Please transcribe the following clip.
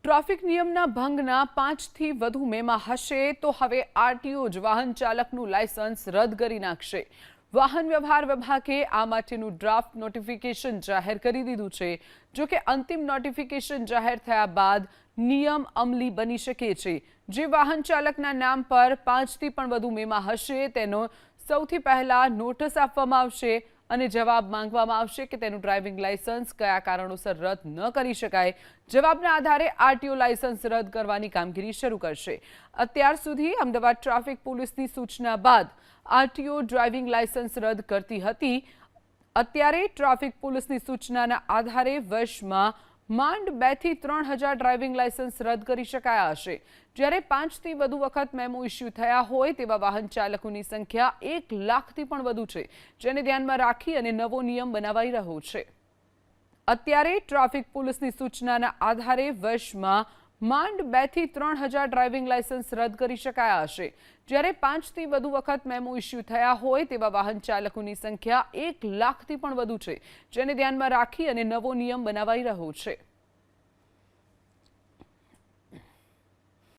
Traffic નિયમના ભંગના 5થી વધુ મેમાં હશે તો હવે આરટીઓ જ વાહન ચાલકનું લાયસન્સ રદ કરી નાખશે। વાહન વ્યવહાર વિભાગે આ માટેનું ડ્રાફ્ટ નોટિફિકેશન જાહેર કરી દીધું છે। જો કે અંતિમ નોટિફિકેશન જાહેર થયા બાદ નિયમ અમલી બની શકે છે। જે વાહન ચાલકના નામ પર 5થી પણ વધુ મેમાં હશે તેનો સૌથી પહેલા નોટિસ આપવામાં આવશે અને જવાબ માંગવામાં આવશે કે તેનું ડ્રાઇવિંગ લાયસન્સ કયા કારણોસર રદ ન કરી શકાય। જવાબના આધારે આરટીઓ લાયસન્સ રદ કરવાની કામગીરી શરૂ કરશે। અત્યાર સુધી અમદાવાદ ટ્રાફિક પોલીસની સૂચના બાદ આરટીઓ ડ્રાઇવિંગ લાયસન્સ રદ કરતી હતી। અત્યારે ટ્રાફિક પોલીસની સૂચનાના આધારે વર્ષમાં માંડ 2 થી 3 હજાર ડ્રાઇવિંગ લાયસન્સ રદ કરી શકાયા હશે। જ્યારે 5થી વધુ વખત મેમો ઇસ્યુ થયા હોય તેવા વાહન ચાલકોની સંખ્યા 1 લાખથી પણ વધુ છે, જેને ધ્યાનમાં રાખી અને નવો નિયમ બનાવાઈ રહ્યો છે। અત્યારે ટ્રાફિક પોલીસની સૂચનાના આધારે વર્ષમાં માંડ 2 થી 3 હજાર ડ્રાઇવિંગ લાયસન્સ રદ કરી શકાયા હશે। જ્યારે 5થી વધુ વખત મેમો ઇસ્યુ થયા હોય તેવા વાહન ચાલકોની સંખ્યા 1 લાખથી પણ વધુ છે, જેને ધ્યાનમાં રાખી અને નવો નિયમ બનાવાઈ રહ્યો છે।